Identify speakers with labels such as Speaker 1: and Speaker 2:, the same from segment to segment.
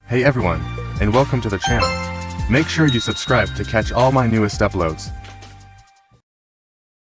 Speaker 1: Hey everyone, and welcome to the channel. Make sure you subscribe to catch all my newest uploads.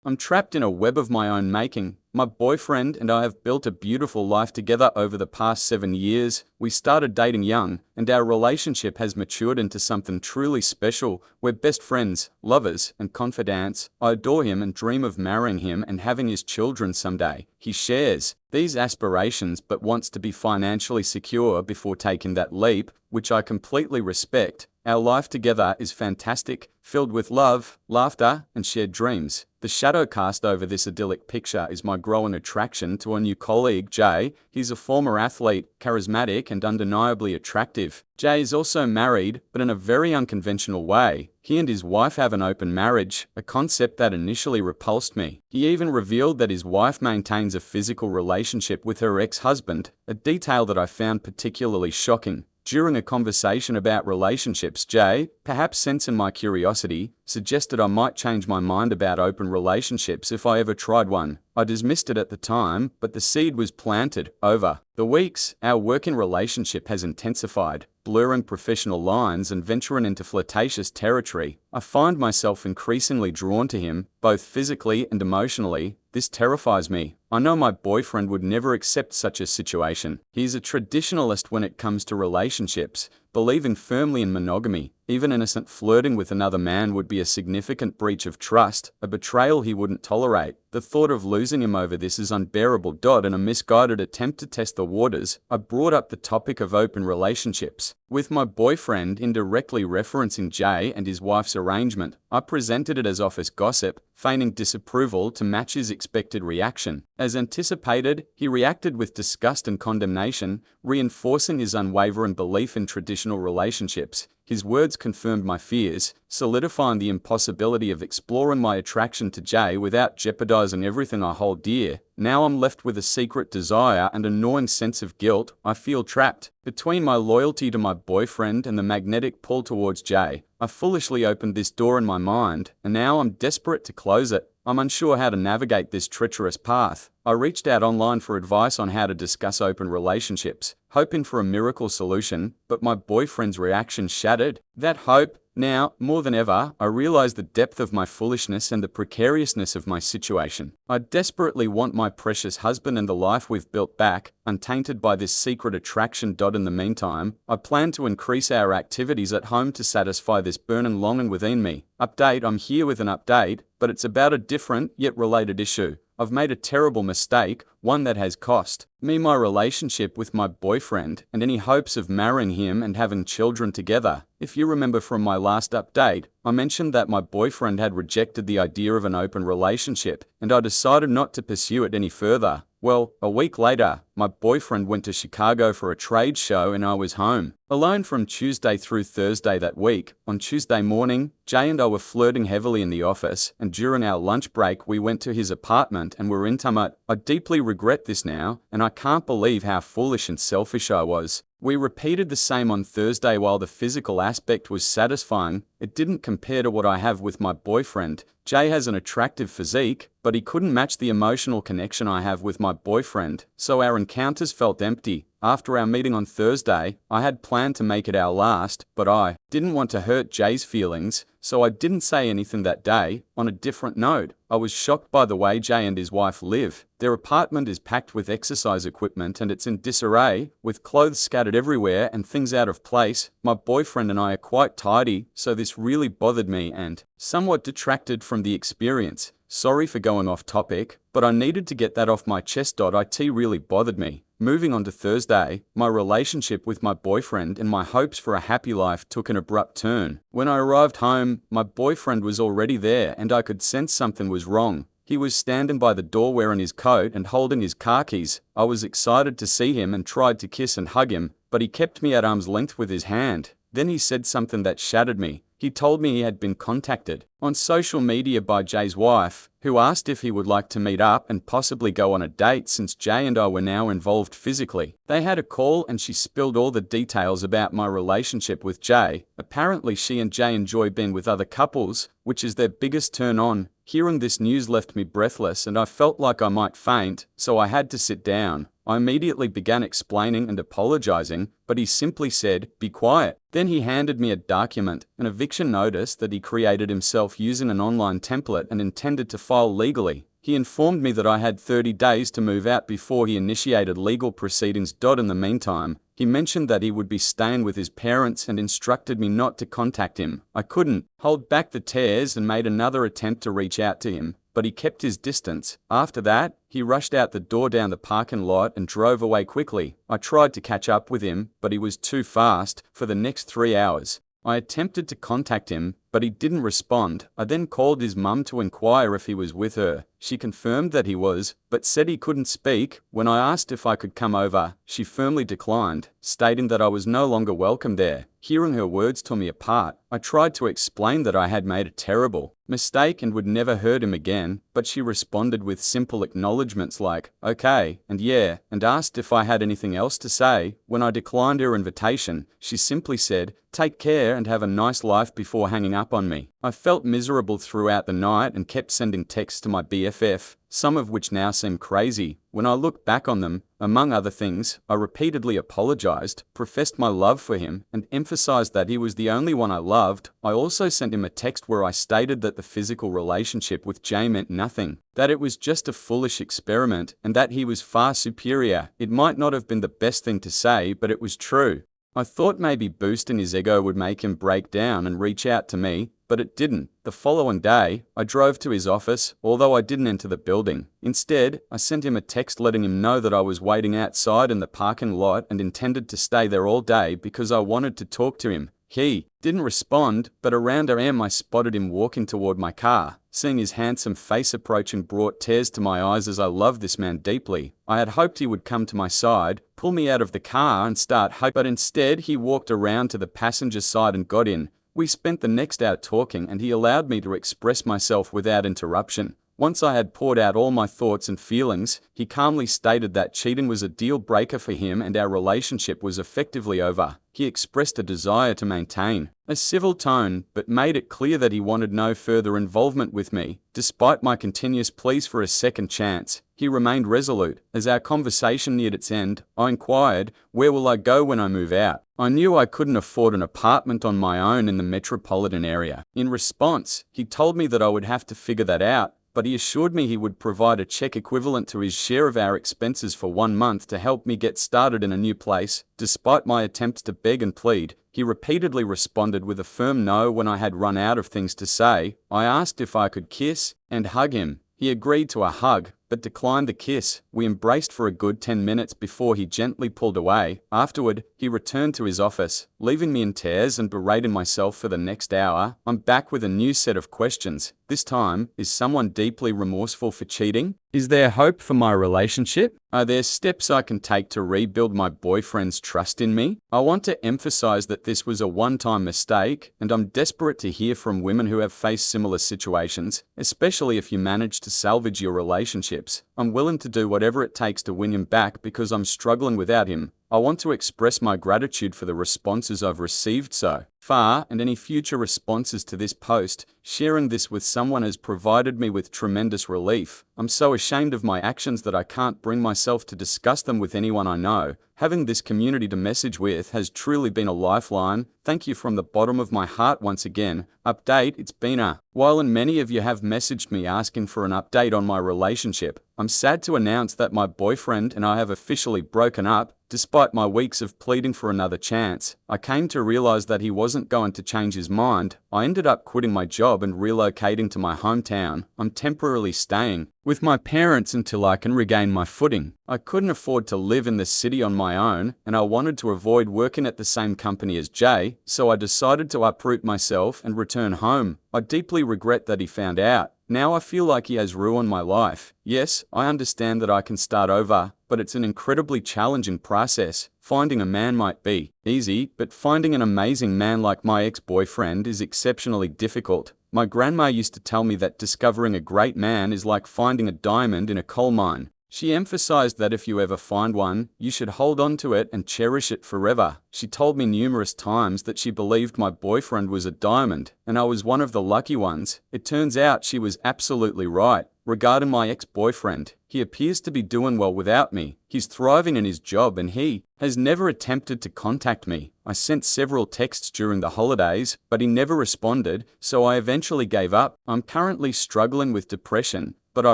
Speaker 2: I'm trapped in a web of my own making. My boyfriend and I have built a beautiful life together over the past 7 years. We started dating young, and our relationship has matured into something truly special. We're best friends, lovers, and confidants. I adore him and dream of marrying him and having his children someday. He shares these aspirations but wants to be financially secure before taking that leap, which I completely respect. Our life together is fantastic, filled with love, laughter, and shared dreams. The shadow cast over this idyllic picture is my growing attraction to a new colleague, Jay. He's a former athlete, charismatic and undeniably attractive. Jay is also married, but in a very unconventional way. He and his wife have an open marriage, a concept that initially repulsed me. He even revealed that his wife maintains a physical relationship with her ex-husband, a detail that I found particularly shocking. During a conversation about relationships, Jay, perhaps sensing my curiosity, suggested I might change my mind about open relationships if I ever tried one. I dismissed it at the time, but the seed was planted. Over the weeks, our working relationship has intensified, blurring professional lines and venturing into flirtatious territory. I find myself increasingly drawn to him, both physically and emotionally. This terrifies me. I know my boyfriend would never accept such a situation. He's a traditionalist when it comes to relationships, believing firmly in monogamy. Even innocent flirting with another man would be a significant breach of trust, a betrayal he wouldn't tolerate. The thought of losing him over this is unbearable. In a misguided attempt to test the waters, I brought up the topic of open relationships. With my boyfriend indirectly referencing Jay and his wife's arrangement, I presented it as office gossip, feigning disapproval to match his expected reaction. As anticipated, he reacted with disgust and condemnation, reinforcing his unwavering belief in traditional relationships. His words confirmed my fears, solidifying the impossibility of exploring my attraction to Jay without jeopardizing everything I hold dear. Now I'm left with a secret desire and a gnawing sense of guilt. I feel trapped between my loyalty to my boyfriend and the magnetic pull towards Jay. I foolishly opened this door in my mind, and now I'm desperate to close it. I'm unsure how to navigate this treacherous path. I reached out online for advice on how to discuss open relationships, hoping for a miracle solution, but my boyfriend's reaction shattered that hope. Now, more than ever, I realize the depth of my foolishness and the precariousness of my situation. I desperately want my precious husband and the life we've built back, untainted by this secret attraction. In the meantime, I plan to increase our activities at home to satisfy this burning longing within me. Update: I'm here with an update, but it's about a different, yet related issue. I've made a terrible mistake, one that has cost me my relationship with my boyfriend and any hopes of marrying him and having children together. If you remember from my last update, I mentioned that my boyfriend had rejected the idea of an open relationship, and I decided not to pursue it any further. Well, a week later, my boyfriend went to Chicago for a trade show and I was home alone from Tuesday through Thursday that week. On Tuesday morning, Jay and I were flirting heavily in the office, and during our lunch break we went to his apartment and were intimate. I deeply regret this now, and I can't believe how foolish and selfish I was. We repeated the same on Thursday. While the physical aspect was satisfying, it didn't compare to what I have with my boyfriend. Jay has an attractive physique, but he couldn't match the emotional connection I have with my boyfriend, so our encounters felt empty. After our meeting on Thursday, I had planned to make it our last, but I didn't want to hurt Jay's feelings, so I didn't say anything that day. On a different note, I was shocked by the way Jay and his wife live. Their apartment is packed with exercise equipment and it's in disarray, with clothes scattered everywhere and things out of place. My boyfriend and I are quite tidy, so this really bothered me and somewhat detracted from the experience. Sorry for going off topic, but I needed to get that off my chest. It really bothered me. Moving on to Thursday, my relationship with my boyfriend and my hopes for a happy life took an abrupt turn. When I arrived home, my boyfriend was already there and I could sense something was wrong. He was standing by the door wearing his coat and holding his car keys. I was excited to see him and tried to kiss and hug him, but he kept me at arm's length with his hand. Then he said something that shattered me. He told me he had been contacted on social media by Jay's wife, who asked if he would like to meet up and possibly go on a date since Jay and I were now involved physically. They had a call and she spilled all the details about my relationship with Jay. Apparently she and Jay enjoy being with other couples, which is their biggest turn on. Hearing this news left me breathless and I felt like I might faint, so I had to sit down. I immediately began explaining and apologizing, but he simply said, "Be quiet." Then he handed me a document, an eviction notice that he created himself using an online template and intended to file legally. He informed me that I had 30 days to move out before he initiated legal proceedings. In the meantime, he mentioned that he would be staying with his parents and instructed me not to contact him. I couldn't hold back the tears and made another attempt to reach out to him, but he kept his distance. After that, he rushed out the door down the parking lot and drove away quickly. I tried to catch up with him, but he was too fast. For the next 3 hours, I attempted to contact him, but he didn't respond. I then called his mum to inquire if he was with her. She confirmed that he was, but said he couldn't speak. When I asked if I could come over, she firmly declined, stating that I was no longer welcome there. Hearing her words tore me apart. I tried to explain that I had made a terrible mistake and would never hurt him again, but she responded with simple acknowledgements like, "Okay," and "Yeah," and asked if I had anything else to say. When I declined her invitation, she simply said, "Take care and have a nice life," before hanging up on me. I felt miserable throughout the night and kept sending texts to my BFF, some of which now seem crazy. When I look back on them, among other things, I repeatedly apologized, professed my love for him, and emphasized that he was the only one I loved. I also sent him a text where I stated that the physical relationship with Jay meant nothing, that it was just a foolish experiment, and that he was far superior. It might not have been the best thing to say, but it was true. I thought maybe boosting his ego would make him break down and reach out to me, but it didn't. The following day, I drove to his office, although I didn't enter the building. Instead, I sent him a text letting him know that I was waiting outside in the parking lot and intended to stay there all day because I wanted to talk to him. He didn't respond, but around AM I spotted him walking toward my car. Seeing his handsome face approaching brought tears to my eyes as I loved this man deeply. I had hoped he would come to my side, pull me out of the car and start hugging, but instead he walked around to the passenger side and got in. We spent the next hour talking and he allowed me to express myself without interruption. Once I had poured out all my thoughts and feelings, he calmly stated that cheating was a deal breaker for him and our relationship was effectively over. He expressed a desire to maintain a civil tone, but made it clear that he wanted no further involvement with me. Despite my continuous pleas for a second chance, he remained resolute. As our conversation neared its end, I inquired, "Where will I go when I move out?" I knew I couldn't afford an apartment on my own in the metropolitan area. In response, he told me that I would have to figure that out, but he assured me he would provide a check equivalent to his share of our expenses for 1 month to help me get started in a new place. Despite my attempts to beg and plead, he repeatedly responded with a firm no when I had run out of things to say. I asked if I could kiss and hug him. He agreed to a hug, but declined the kiss. We embraced for a good 10 minutes before he gently pulled away. Afterward, he returned to his office, leaving me in tears and berating myself for the next hour. I'm back with a new set of questions. This time, is someone deeply remorseful for cheating? Is there hope for my relationship? Are there steps I can take to rebuild my boyfriend's trust in me? I want to emphasize that this was a one-time mistake, and I'm desperate to hear from women who have faced similar situations, especially if you manage to salvage your relationships. I'm willing to do whatever it takes to win him back because I'm struggling without him. I want to express my gratitude for the responses I've received so far and any future responses to this post. Sharing this with someone has provided me with tremendous relief. I'm so ashamed of my actions that I can't bring myself to discuss them with anyone I know. Having this community to message with has truly been a lifeline. Thank you from the bottom of my heart once again. Update, it's been a while and many of you have messaged me asking for an update on my relationship. I'm sad to announce that my boyfriend and I have officially broken up. Despite my weeks of pleading for another chance, I came to realize that he wasn't going to change his mind. I ended up quitting my job and relocating to my hometown. I'm temporarily staying with my parents until I can regain my footing. I couldn't afford to live in the city on my own, and I wanted to avoid working at the same company as Jay, so I decided to uproot myself and return home. I deeply regret that he found out. Now I feel like he has ruined my life. Yes, I understand that I can start over, but it's an incredibly challenging process. Finding a man might be easy, but finding an amazing man like my ex-boyfriend is exceptionally difficult. My grandma used to tell me that discovering a great man is like finding a diamond in a coal mine. She emphasized that if you ever find one, you should hold on to it and cherish it forever. She told me numerous times that she believed my boyfriend was a diamond, and I was one of the lucky ones. It turns out she was absolutely right. Regarding my ex-boyfriend, he appears to be doing well without me. He's thriving in his job and he has never attempted to contact me. I sent several texts during the holidays, but he never responded, so I eventually gave up. I'm currently struggling with depression, but I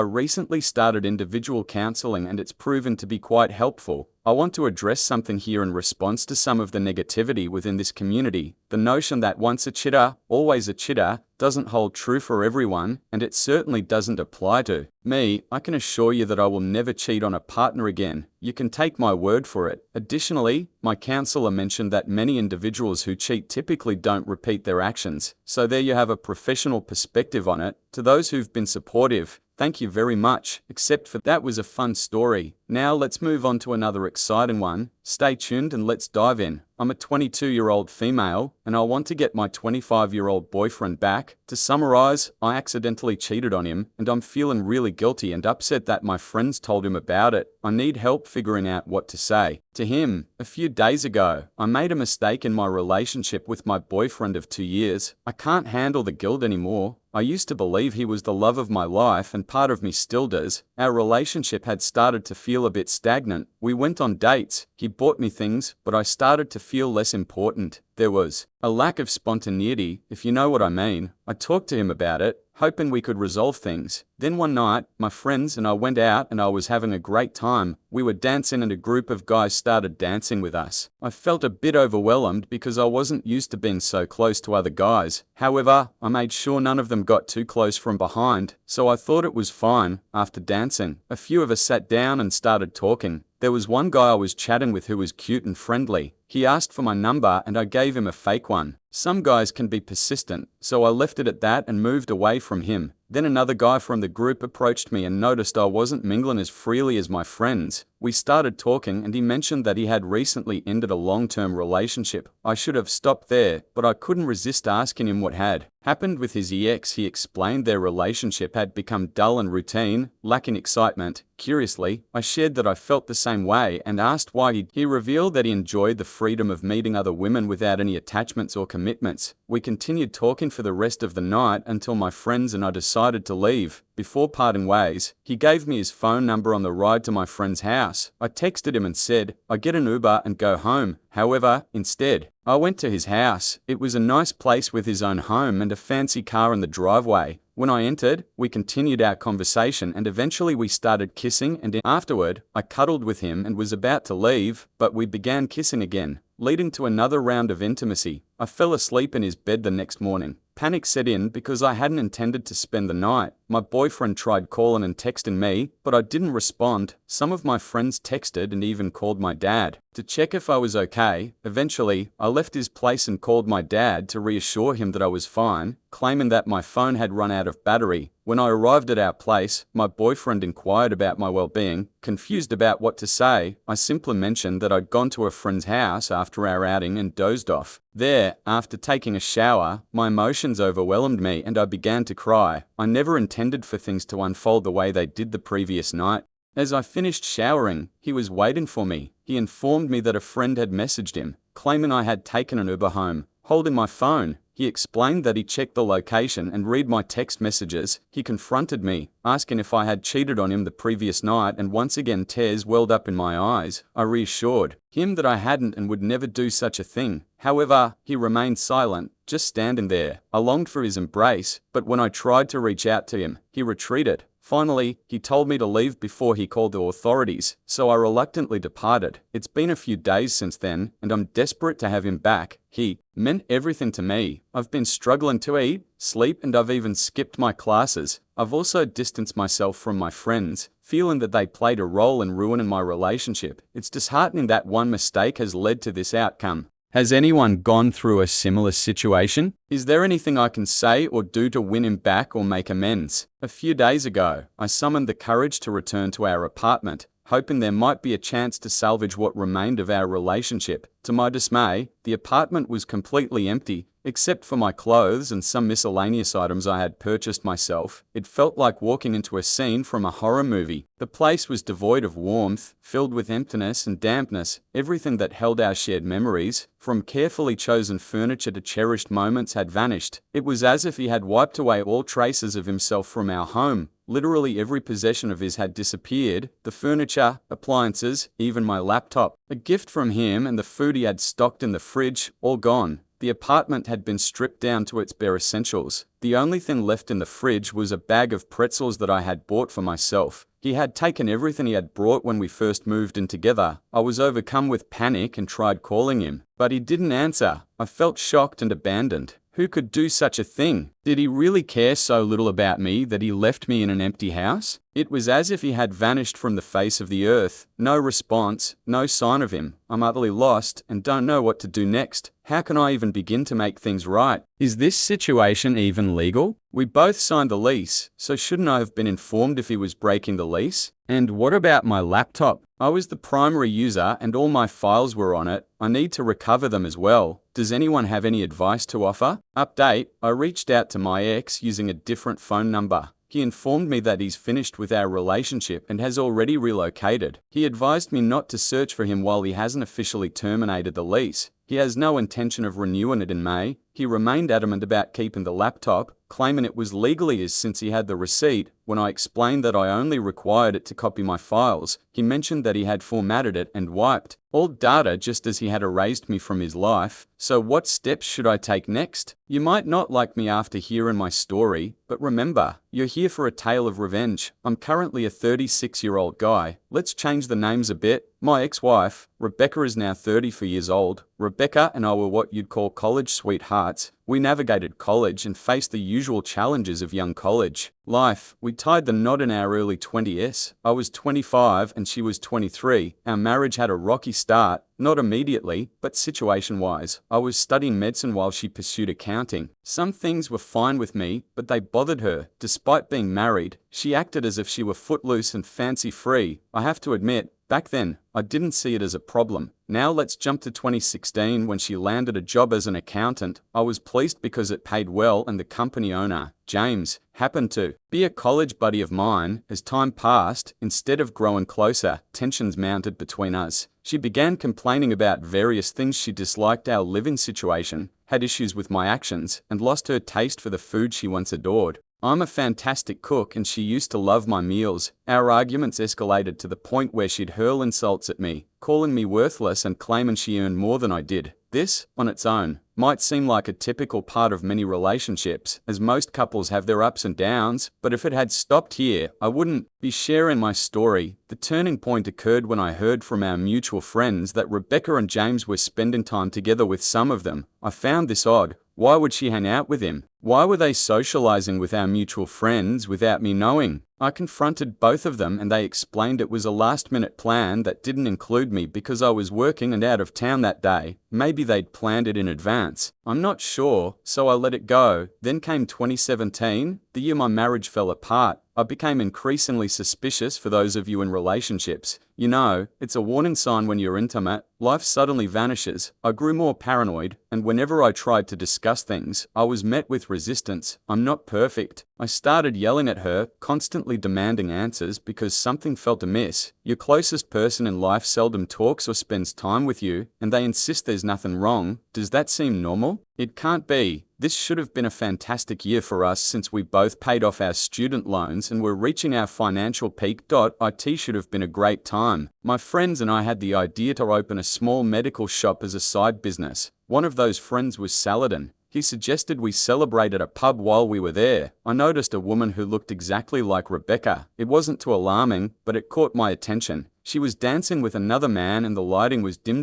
Speaker 2: recently started individual counseling and it's proven to be quite helpful. I want to address something here in response to some of the negativity within this community. The notion that once a cheater, always a cheater, doesn't hold true for everyone, and it certainly doesn't apply to me. I can assure you that I will never cheat on a partner again. You can take my word for it. Additionally, my counselor mentioned that many individuals who cheat typically don't repeat their actions. So there you have a professional perspective on it. To those who've been supportive, thank you very much, except for that was a fun story. Now let's move on to another exciting one. Stay tuned and let's dive in. I'm a 22-year-old female, and I want to get my 25-year-old boyfriend back. To summarize, I accidentally cheated on him, and I'm feeling really guilty and upset that my friends told him about it. I need help figuring out what to say to him. A few days ago, I made a mistake in my relationship with my boyfriend of 2 years. I can't handle the guilt anymore. I used to believe he was the love of my life, and part of me still does. Our relationship had started to feel a bit stagnant. We went on dates, he bought me things, but I started to feel less important. There was a lack of spontaneity, if you know what I mean. I talked to him about it, hoping we could resolve things. Then one night, my friends and I went out and I was having a great time. We were dancing and a group of guys started dancing with us. I felt a bit overwhelmed because I wasn't used to being so close to other guys. However, I made sure none of them got too close from behind, so I thought it was fine. After dancing, a few of us sat down and started talking. There was one guy I was chatting with who was cute and friendly. He asked for my number and I gave him a fake one. Some guys can be persistent, so I left it at that and moved away from him. Then another guy from the group approached me and noticed I wasn't mingling as freely as my friends. We started talking and he mentioned that he had recently ended a long-term relationship. I should have stopped there, but I couldn't resist asking him what had happened with his ex. He explained their relationship had become dull and routine, lacking excitement. Curiously, I shared that I felt the same way and asked why. He revealed that he enjoyed the freedom of meeting other women without any attachments or commitments. We continued talking for the rest of the night until my friends and I decided to leave. Before parting ways, he gave me his phone number on the ride to my friend's house. I texted him and said, "I get an Uber and go home." However, instead, I went to his house. It was a nice place with his own home and a fancy car in the driveway. When I entered, we continued our conversation and eventually we started kissing, and afterward, I cuddled with him and was about to leave, but we began kissing again, leading to another round of intimacy. I fell asleep in his bed the next morning. Panic set in because I hadn't intended to spend the night. My boyfriend tried calling and texting me, but I didn't respond. Some of my friends texted and even called my dad to check if I was okay. Eventually, I left his place and called my dad to reassure him that I was fine, claiming that my phone had run out of battery. When I arrived at our place, my boyfriend inquired about my well-being. Confused about what to say, I simply mentioned that I'd gone to a friend's house after our outing and dozed off. There, after taking a shower, my emotions overwhelmed me and I began to cry. I never intended for things to unfold the way they did the previous night. As I finished showering, he was waiting for me. He informed me that a friend had messaged him, claiming I had taken an Uber home. Holding my phone, he explained that he checked the location and read my text messages. He confronted me, asking if I had cheated on him the previous night, and once again tears welled up in my eyes. I reassured him that I hadn't and would never do such a thing. However, he remained silent, just standing there. I longed for his embrace, but when I tried to reach out to him, he retreated. Finally, he told me to leave before he called the authorities, so I reluctantly departed. It's been a few days since then, and I'm desperate to have him back. He meant everything to me. I've been struggling to eat, sleep, and I've even skipped my classes. I've also distanced myself from my friends, feeling that they played a role in ruining my relationship. It's disheartening that one mistake has led to this outcome. Has anyone gone through a similar situation? Is there anything I can say or do to win him back or make amends? A few days ago, I summoned the courage to return to our apartment, hoping there might be a chance to salvage what remained of our relationship. To my dismay, the apartment was completely empty. Except for my clothes and some miscellaneous items I had purchased myself, it felt like walking into a scene from a horror movie. The place was devoid of warmth, filled with emptiness and dampness. Everything that held our shared memories, from carefully chosen furniture to cherished moments, had vanished. It was as if he had wiped away all traces of himself from our home. Literally every possession of his had disappeared, the furniture, appliances, even my laptop. A gift from him and the food he had stocked in the fridge, all gone. The apartment had been stripped down to its bare essentials. The only thing left in the fridge was a bag of pretzels that I had bought for myself. He had taken everything he had brought when we first moved in together. I was overcome with panic and tried calling him, but he didn't answer. I felt shocked and abandoned. Who could do such a thing? Did he really care so little about me that he left me in an empty house? It was as if he had vanished from the face of the earth. No response, no sign of him. I'm utterly lost and don't know what to do next. How can I even begin to make things right? Is this situation even legal? We both signed the lease, so shouldn't I have been informed if he was breaking the lease? And what about my laptop? I was the primary user and all my files were on it. I need to recover them as well. Does anyone have any advice to offer? Update: I reached out to my ex using a different phone number. He informed me that he's finished with our relationship and has already relocated. He advised me not to search for him while he hasn't officially terminated the lease. He has no intention of renewing it in May. He remained adamant about keeping the laptop, claiming it was legally his since he had the receipt. When I explained that I only required it to copy my files, he mentioned that he had formatted it and wiped all data just as he had erased me from his life. So what steps should I take next? You might not like me after hearing my story, but remember, you're here for a tale of revenge. I'm currently a 36-year-old guy. Let's change the names a bit. My ex-wife, Rebecca, is now 34 years old. Rebecca and I were what you'd call college sweethearts. We navigated college and faced the usual challenges of young college life. We tied the knot in our early 20s. I was 25 and she was 23. Our marriage had a rocky start, not immediately, but situation-wise. I was studying medicine while she pursued accounting. Some things were fine with me, but they bothered her. Despite being married, she acted as if she were footloose and fancy-free. I have to admit, back then, I didn't see it as a problem. Now let's jump to 2016 when she landed a job as an accountant. I was pleased because it paid well and the company owner, James, happened to be a college buddy of mine. As time passed, instead of growing closer, tensions mounted between us. She began complaining about various things. She disliked our living situation, had issues with my actions, and lost her taste for the food she once adored. I'm a fantastic cook and she used to love my meals. Our arguments escalated to the point where she'd hurl insults at me, calling me worthless and claiming she earned more than I did. This, on its own, might seem like a typical part of many relationships, as most couples have their ups and downs, but if it had stopped here, I wouldn't be sharing my story. The turning point occurred when I heard from our mutual friends that Rebecca and James were spending time together with some of them. I found this odd. Why would she hang out with him? Why were they socializing with our mutual friends without me knowing? I confronted both of them and they explained it was a last-minute plan that didn't include me because I was working and out of town that day. Maybe they'd planned it in advance. I'm not sure, so I let it go. Then came 2017, the year my marriage fell apart. I became increasingly suspicious. For those of you in relationships, you know, it's a warning sign when you're intimate. Life suddenly vanishes. I grew more paranoid, and whenever I tried to discuss things, I was met with resistance. I'm not perfect. I started yelling at her, constantly demanding answers because something felt amiss. Your closest person in life seldom talks or spends time with you, and they insist there's nothing wrong. Does that seem normal? It can't be. This should have been a fantastic year for us since we both paid off our student loans and were reaching our financial peak. It should have been a great time. My friends and I had the idea to open a small medical shop as a side business. One of those friends was Saladin. He suggested we celebrate at a pub while we were there. I noticed a woman who looked exactly like Rebecca. It wasn't too alarming, but it caught my attention. She was dancing with another man and the lighting was dim.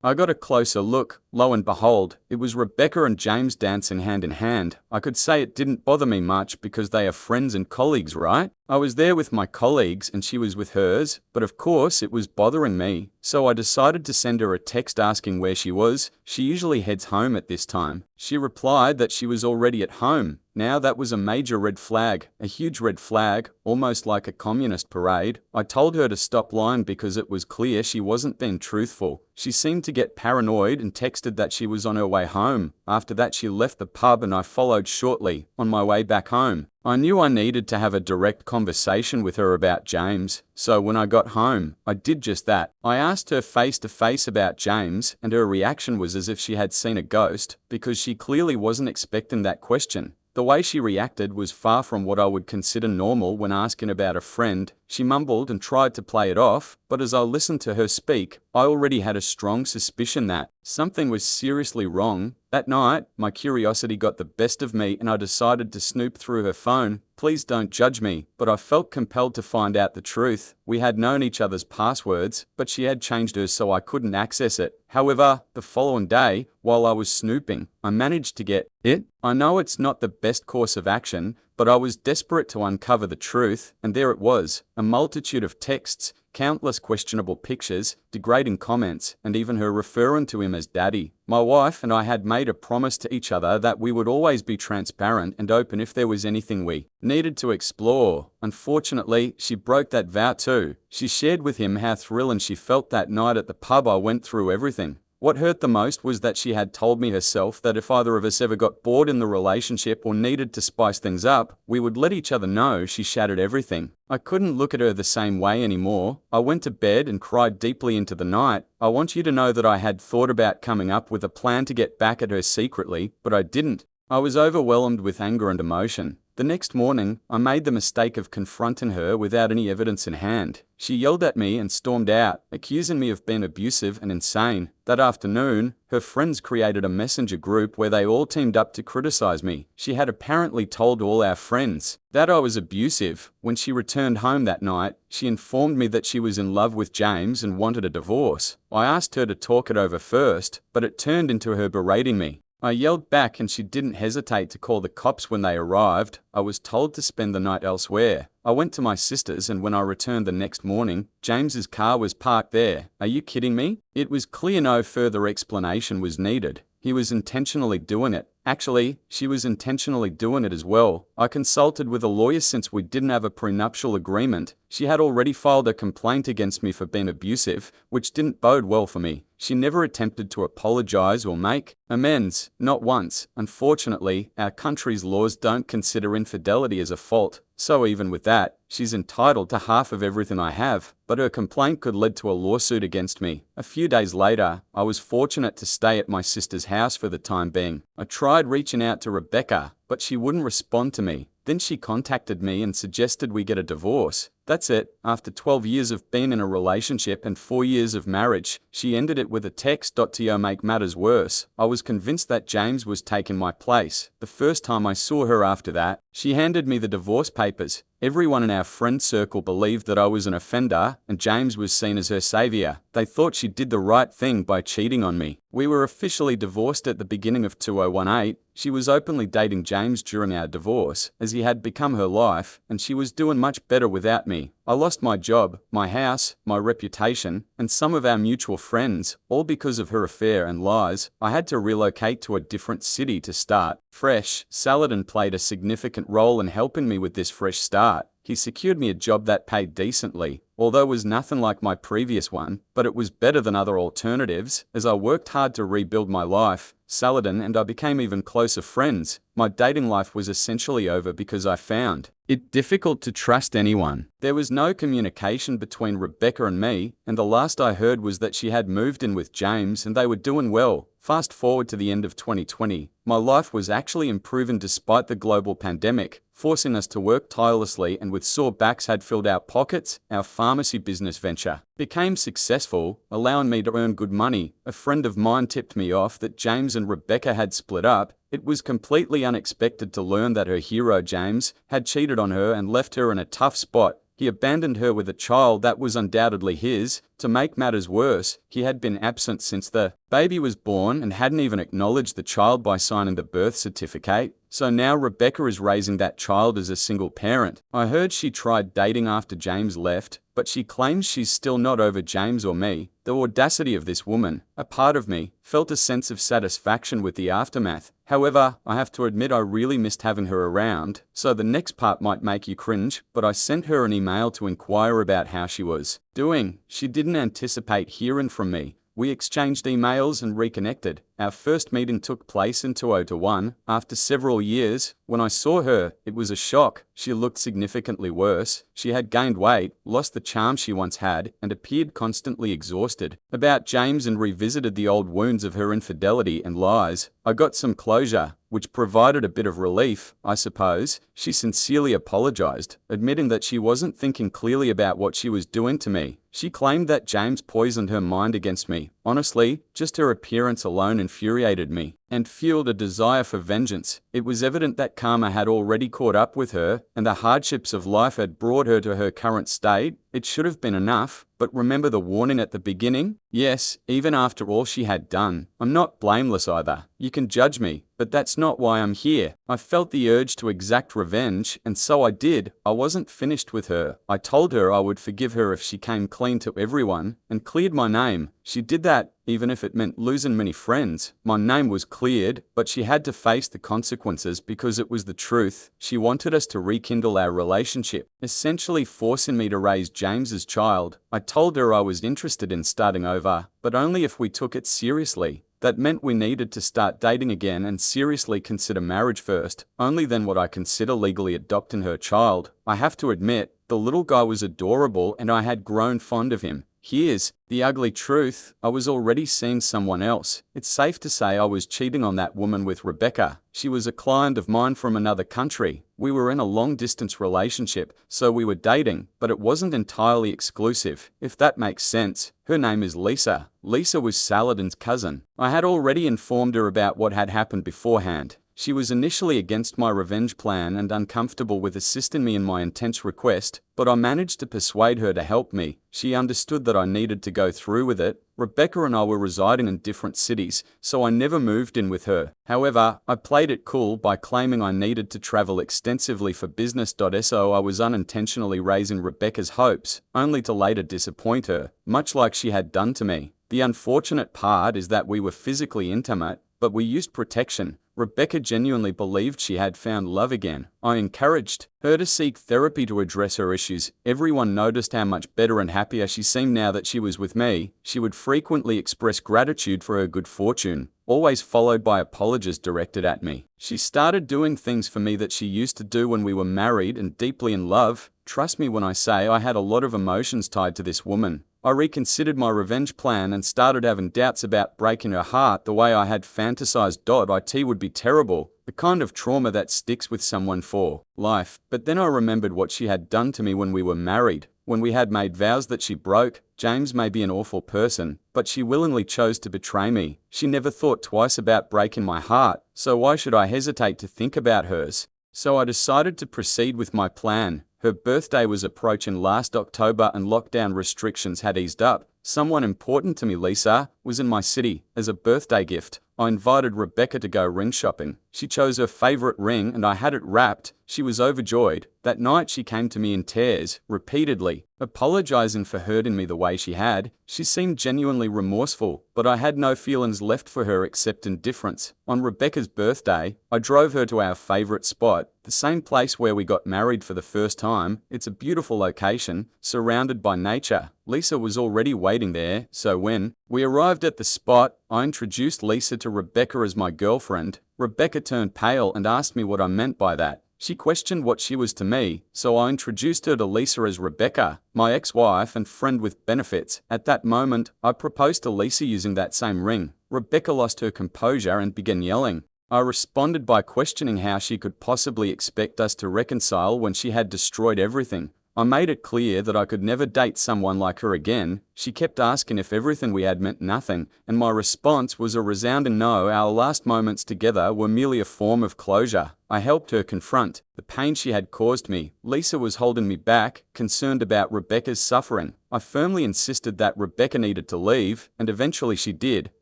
Speaker 2: I got a closer look. Lo and behold, it was Rebecca and James dancing hand in hand. I could say it didn't bother me much because they are friends and colleagues, right? I was there with my colleagues and she was with hers, but of course it was bothering me. So I decided to send her a text asking where she was. She usually heads home at this time. She replied that she was already at home. Now that was a major red flag, a huge red flag, almost like a communist parade. I told her to stop lying because it was clear she wasn't being truthful. She seemed to get paranoid and texted that she was on her way home. After that she left the pub and I followed shortly, on my way back home. I knew I needed to have a direct conversation with her about James, so when I got home, I did just that. I asked her face to face about James, and her reaction was as if she had seen a ghost, because she clearly wasn't expecting that question. The way she reacted was far from what I would consider normal when asking about a friend. She mumbled and tried to play it off, but as I listened to her speak, I already had a strong suspicion that something was seriously wrong. That night, my curiosity got the best of me and I decided to snoop through her phone. Please don't judge me, but I felt compelled to find out the truth. We had known each other's passwords, but she had changed hers so I couldn't access it. However, the following day, while I was snooping, I managed to get it. I know it's not the best course of action, but I was desperate to uncover the truth, and there it was, a multitude of texts, countless questionable pictures, degrading comments, and even her referring to him as daddy. My wife and I had made a promise to each other that we would always be transparent and open if there was anything we needed to explore. Unfortunately, she broke that vow too. She shared with him how thrilling she felt that night at the pub. I went through everything. What hurt the most was that she had told me herself that if either of us ever got bored in the relationship or needed to spice things up, we would let each other know. She shattered everything. I couldn't look at her the same way anymore. I went to bed and cried deeply into the night. I want you to know that I had thought about coming up with a plan to get back at her secretly, but I didn't. I was overwhelmed with anger and emotion. The next morning, I made the mistake of confronting her without any evidence in hand. She yelled at me and stormed out, accusing me of being abusive and insane. That afternoon, her friends created a messenger group where they all teamed up to criticize me. She had apparently told all our friends that I was abusive. When she returned home that night, she informed me that she was in love with James and wanted a divorce. I asked her to talk it over first, but it turned into her berating me. I yelled back and she didn't hesitate to call the cops when they arrived. I was told to spend the night elsewhere. I went to my sister's and when I returned the next morning, James's car was parked there. Are you kidding me? It was clear no further explanation was needed. He was intentionally doing it. Actually, she was intentionally doing it as well. I consulted with a lawyer since we didn't have a prenuptial agreement. She had already filed a complaint against me for being abusive, which didn't bode well for me. She never attempted to apologize or make amends, not once. Unfortunately, our country's laws don't consider infidelity as a fault. So even with that, she's entitled to half of everything I have, but her complaint could lead to a lawsuit against me. A few days later, I was fortunate to stay at my sister's house for the time being. I tried reaching out to Rebecca, but she wouldn't respond to me. Then she contacted me and suggested we get a divorce. That's it. After 12 years of being in a relationship and 4 years of marriage, she ended it with a text. To make matters worse, I was convinced that James was taking my place. The first time I saw her after that, she handed me the divorce papers. Everyone in our friend circle believed that I was an offender and James was seen as her savior. They thought she did the right thing by cheating on me. We were officially divorced at the beginning of 2018. She was openly dating James during our divorce, as he had become her life, and she was doing much better without me. I lost my job, my house, my reputation, and some of our mutual friends, all because of her affair and lies. I had to relocate to a different city to start fresh. Saladin played a significant role in helping me with this fresh start. He secured me a job that paid decently, although it was nothing like my previous one, but it was better than other alternatives. As I worked hard to rebuild my life, Saladin and I became even closer friends. My dating life was essentially over because I found it difficult to trust anyone. There was no communication between Rebecca and me, and the last I heard was that she had moved in with James and they were doing well. Fast forward to the end of 2020, my life was actually improving despite the global pandemic, forcing us to work tirelessly, and with sore backs had filled our pockets. Our pharmacy business venture became successful, allowing me to earn good money. A friend of mine tipped me off that James and Rebecca had split up. It was completely unexpected to learn that her hero James had cheated on her and left her in a tough spot. He abandoned her with a child that was undoubtedly his. To make matters worse, he had been absent since the baby was born and hadn't even acknowledged the child by signing the birth certificate. So now Rebecca is raising that child as a single parent. I heard she tried dating after James left, but she claims she's still not over James or me. The audacity of this woman. A part of me felt a sense of satisfaction with the aftermath. However, I have to admit I really missed having her around, so the next part might make you cringe, but I sent her an email to inquire about how she was doing. She didn't anticipate hearing from me. We exchanged emails and reconnected. Our first meeting took place in 2001. After several years, when I saw her, it was a shock. She looked significantly worse. She had gained weight, lost the charm she once had, and appeared constantly exhausted. About James and revisited the old wounds of her infidelity and lies. I got some closure, which provided a bit of relief, I suppose. She sincerely apologized, admitting that she wasn't thinking clearly about what she was doing to me. She claimed that James poisoned her mind against me. Honestly, just her appearance alone infuriated me and fueled a desire for vengeance. It was evident that karma had already caught up with her, and the hardships of life had brought her to her current state. It should have been enough, but remember the warning at the beginning? Yes, even after all she had done, I'm not blameless either. You can judge me, but that's not why I'm here. I felt the urge to exact revenge, and so I did. I wasn't finished with her. I told her I would forgive her if she came clean to everyone and cleared my name. She did that, even if it meant losing many friends. My name was cleared, but she had to face the consequences because it was the truth. She wanted us to rekindle our relationship, essentially forcing me to raise James's child. I told her I was interested in starting over, but only if we took it seriously. That meant we needed to start dating again and seriously consider marriage first. Only then would I consider legally adopting her child. I have to admit, the little guy was adorable and I had grown fond of him. Here's the ugly truth. I was already seeing someone else. It's safe to say I was cheating on that woman with Rebecca. She was a client of mine from another country. We were in a long-distance relationship, so we were dating, but it wasn't entirely exclusive, if that makes sense. Her name is Lisa. Lisa was Saladin's cousin. I had already informed her about what had happened beforehand. She was initially against my revenge plan and uncomfortable with assisting me in my intense request, but I managed to persuade her to help me. She understood that I needed to go through with it. Rebecca and I were residing in different cities, so I never moved in with her. However, I played it cool by claiming I needed to travel extensively for business. So I was unintentionally raising Rebecca's hopes, only to later disappoint her, much like she had done to me. The unfortunate part is that we were physically intimate, but we used protection. Rebecca genuinely believed she had found love again. I encouraged her to seek therapy to address her issues. Everyone noticed how much better and happier she seemed now that she was with me. She would frequently express gratitude for her good fortune, always followed by apologies directed at me. She started doing things for me that she used to do when we were married and deeply in love. Trust me when I say I had a lot of emotions tied to this woman. I reconsidered my revenge plan and started having doubts about breaking her heart the way I had fantasized. It would be terrible, the kind of trauma that sticks with someone for life. But then I remembered what she had done to me when we were married, when we had made vows that she broke. James may be an awful person, but she willingly chose to betray me. She never thought twice about breaking my heart, so why should I hesitate to think about hers? So I decided to proceed with my plan. Her birthday was approaching last October and lockdown restrictions had eased up. Someone important to me, Lisa, was in my city. As a birthday gift, I invited Rebecca to go ring shopping. She chose her favorite ring and I had it wrapped. She was overjoyed. That night she came to me in tears, repeatedly, apologizing for hurting me the way she had. She seemed genuinely remorseful, but I had no feelings left for her except indifference. On Rebecca's birthday, I drove her to our favorite spot, the same place where we got married for the first time. It's a beautiful location, surrounded by nature. Lisa was already waiting there, so when we arrived at the spot, I introduced Lisa to Rebecca as my girlfriend. Rebecca turned pale and asked me what I meant by that. She questioned what she was to me, so I introduced her to Lisa as Rebecca, my ex-wife and friend with benefits. At that moment, I proposed to Lisa using that same ring. Rebecca lost her composure and began yelling. I responded by questioning how she could possibly expect us to reconcile when she had destroyed everything. I made it clear that I could never date someone like her again. She kept asking if everything we had meant nothing, and my response was a resounding no. Our last moments together were merely a form of closure. I helped her confront the pain she had caused me. Lisa was holding me back, concerned about Rebecca's suffering. I firmly insisted that Rebecca needed to leave, and eventually she did.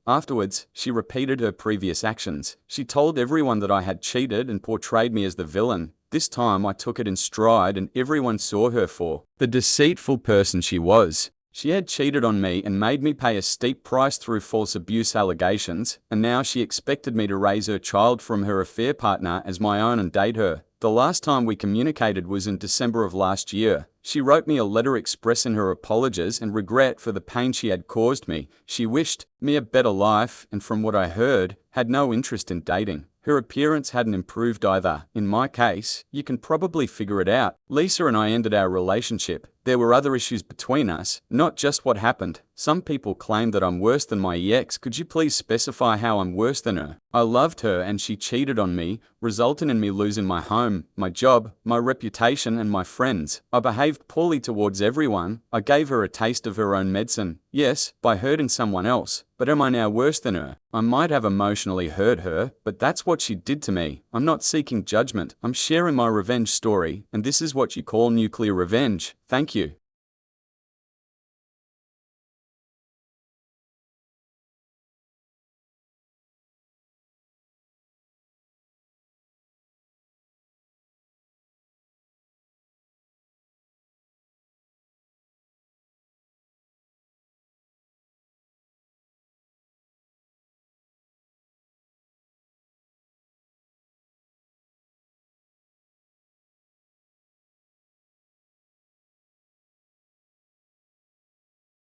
Speaker 2: Afterwards, she repeated her previous actions. She told everyone that I had cheated and portrayed me as the villain. This time I took it in stride and everyone saw her for the deceitful person she was. She had cheated on me and made me pay a steep price through false abuse allegations, and now she expected me to raise her child from her affair partner as my own and date her. The last time we communicated was in December of last year. She wrote me a letter expressing her apologies and regret for the pain she had caused me. She wished me a better life and, from what I heard, had no interest in dating. Her appearance hadn't improved either. In my case, you can probably figure it out. Lisa and I ended our relationship. There were other issues between us, not just what happened. Some people claim that I'm worse than my ex. Could you please specify how I'm worse than her? I loved her and she cheated on me, resulting in me losing my home, my job, my reputation and my friends. I behaved poorly towards everyone. I gave her a taste of her own medicine. Yes, by hurting someone else. But am I now worse than her? I might have emotionally hurt her, but that's what she did to me. I'm not seeking judgment. I'm sharing my revenge story, and this is what you call nuclear revenge. Thank you.